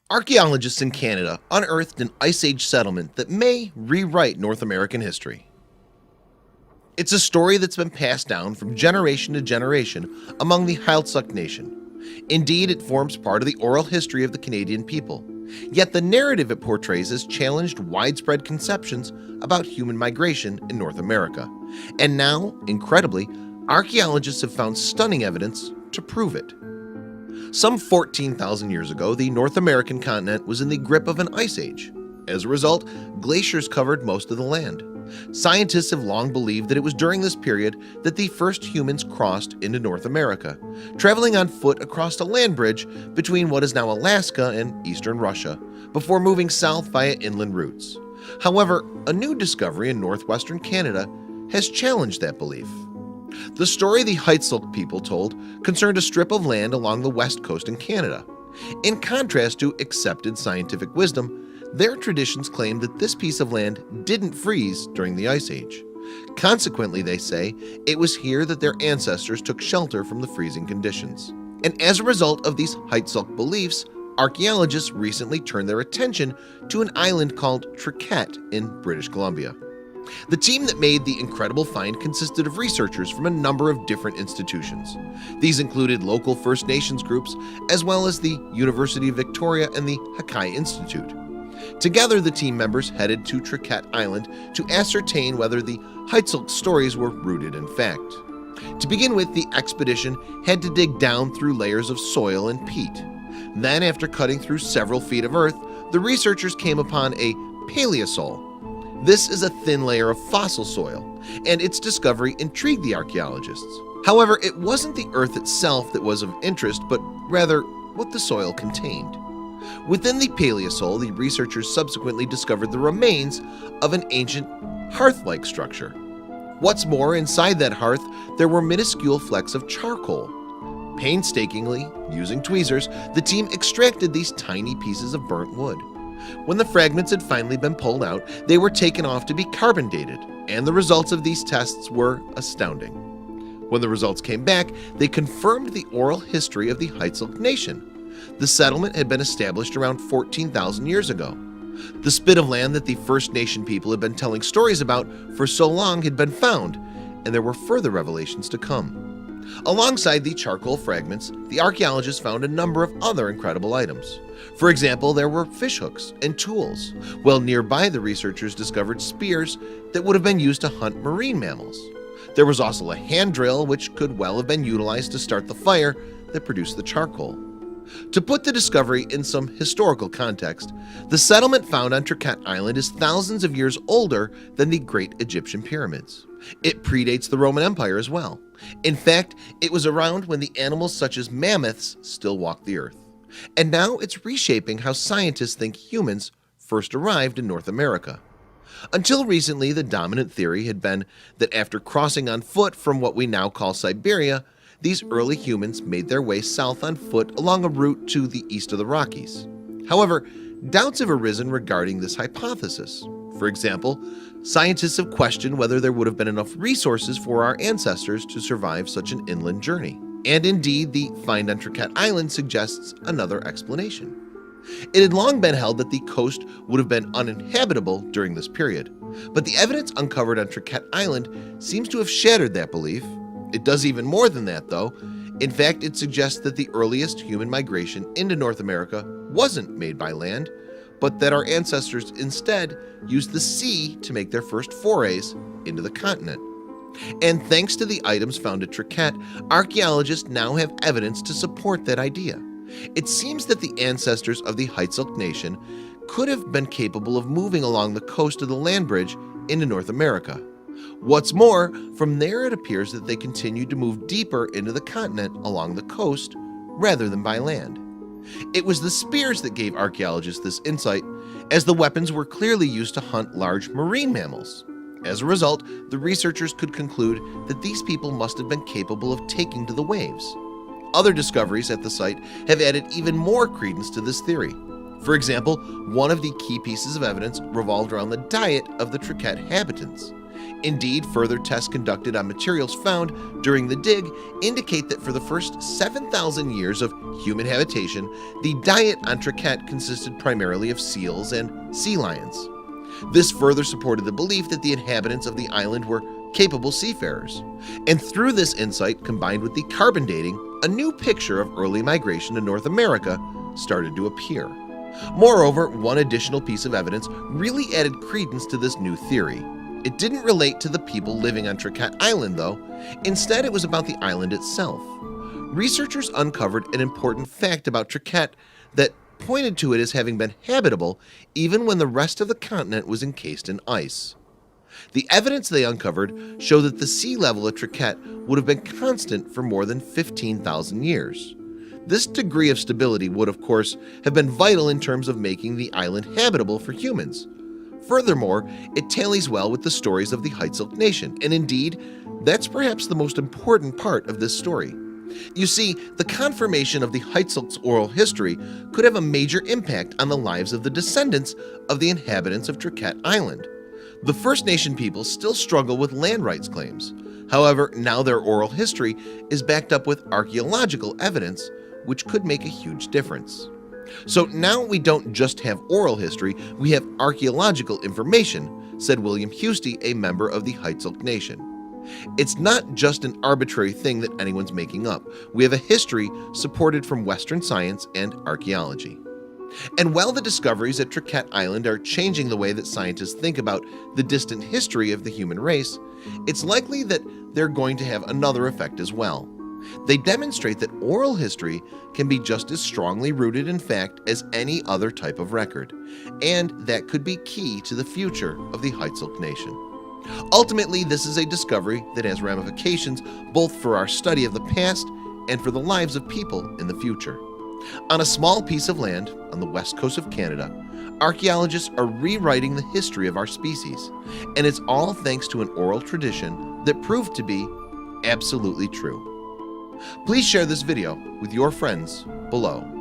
Archaeologists in Canada unearthed an Ice Age settlement that may rewrite North American history. It's a story that's been passed down from generation to generation among the Heiltsuk Nation. Indeed, it forms part of the oral history of the Canadian people. Yet the narrative it portrays has challenged widespread conceptions about human migration in North America. And now, incredibly, archaeologists have found stunning evidence to prove it. Some 14,000 years ago, the North American continent was in the grip of an ice age. As a result, glaciers covered most of the land. Scientists have long believed that it was during this period that the first humans crossed into North America, traveling on foot across a land bridge between what is now Alaska and eastern Russia, before moving south via inland routes. However, a new discovery in northwestern Canada has challenged that belief. The story the Heiltsuk people told concerned a strip of land along the west coast in Canada. In contrast to accepted scientific wisdom, their traditions claim that this piece of land didn't freeze during the Ice Age. Consequently, they say, it was here that their ancestors took shelter from the freezing conditions. And as a result of these Heiltsuk beliefs, archaeologists recently turned their attention to an island called Triquet in British Columbia. The team that made the incredible find consisted of researchers from a number of different institutions. These included local First Nations groups, as well as the University of Victoria and the Hakai Institute. Together, the team members headed to Triquet Island to ascertain whether the Heiltsuk stories were rooted in fact. To begin with, the expedition had to dig down through layers of soil and peat. Then, after cutting through several feet of earth, the researchers came upon a paleosol. This is a thin layer of fossil soil, and its discovery intrigued the archaeologists. However, it wasn't the earth itself that was of interest, but rather what the soil contained. Within the paleosol, the researchers subsequently discovered the remains of an ancient hearth-like structure. What's more, inside that hearth, there were minuscule flecks of charcoal. Painstakingly, using tweezers, the team extracted these tiny pieces of burnt wood. When the fragments had finally been pulled out, they were taken off to be carbon dated, and the results of these tests were astounding. When the results came back, they confirmed the oral history of the Heiltsuk Nation. The settlement had been established around 14,000 years ago. The spit of land that the First Nation people had been telling stories about for so long had been found, and there were further revelations to come. Alongside the charcoal fragments, the archaeologists found a number of other incredible items. For example, there were fishhooks and tools, while nearby the researchers discovered spears that would have been used to hunt marine mammals. There was also a hand drill which could well have been utilized to start the fire that produced the charcoal. To put the discovery in some historical context, the settlement found on Triquet Island is thousands of years older than the Great Egyptian Pyramids. It predates the Roman Empire as well. In fact, it was around when the animals such as mammoths still walked the earth. And now it's reshaping how scientists think humans first arrived in North America. Until recently, the dominant theory had been that after crossing on foot from what we now call Siberia, these early humans made their way south on foot along a route to the east of the Rockies. However, doubts have arisen regarding this hypothesis. For example, scientists have questioned whether there would have been enough resources for our ancestors to survive such an inland journey. And indeed, the find on Triquet Island suggests another explanation. It had long been held that the coast would have been uninhabitable during this period, but the evidence uncovered on Triquet Island seems to have shattered that belief. It does even more than that, though. In fact, it suggests that the earliest human migration into North America wasn't made by land, but that our ancestors instead used the sea to make their first forays into the continent. And thanks to the items found at Triquet, archaeologists now have evidence to support that idea. It seems that the ancestors of the Heiltsuk Nation could have been capable of moving along the coast of the land bridge into North America. What's more, from there it appears that they continued to move deeper into the continent along the coast rather than by land. It was the spears that gave archaeologists this insight, as the weapons were clearly used to hunt large marine mammals. As a result, the researchers could conclude that these people must have been capable of taking to the waves. Other discoveries at the site have added even more credence to this theory. For example, one of the key pieces of evidence revolved around the diet of the Triquet inhabitants. Indeed, further tests conducted on materials found during the dig indicate that for the first 7,000 years of human habitation, the diet on Trakett consisted primarily of seals and sea lions. This further supported the belief that the inhabitants of the island were capable seafarers. And through this insight, combined with the carbon dating, a new picture of early migration to North America started to appear. Moreover, one additional piece of evidence really added credence to this new theory. It didn't relate to the people living on Trakett Island, though. Instead, it was about the island itself. Researchers uncovered an important fact about Trakett that pointed to it as having been habitable even when the rest of the continent was encased in ice. The evidence they uncovered showed that the sea level at Trakett would have been constant for more than 15,000 years. This degree of stability would, of course, have been vital in terms of making the island habitable for humans. Furthermore, it tallies well with the stories of the Heitzelk Nation, and indeed, that's perhaps the most important part of this story. You see, the confirmation of the Heitzelk's oral history could have a major impact on the lives of the descendants of the inhabitants of Trakett Island. The First Nation people still struggle with land rights claims. However, now their oral history is backed up with archaeological evidence, which could make a huge difference. So now we don't just have oral history, we have archaeological information, said William Husty, a member of the Heitzelk Nation. It's not just an arbitrary thing that anyone's making up. We have a history supported from Western science and archaeology. And while the discoveries at Trakett Island are changing the way that scientists think about the distant history of the human race, it's likely that they're going to have another effect as well. They demonstrate that oral history can be just as strongly rooted in fact as any other type of record, and that could be key to the future of the Heitzelk Nation. Ultimately, this is a discovery that has ramifications both for our study of the past and for the lives of people in the future. On a small piece of land on the west coast of Canada, archaeologists are rewriting the history of our species, and it's all thanks to an oral tradition that proved to be absolutely true. Please share this video with your friends below.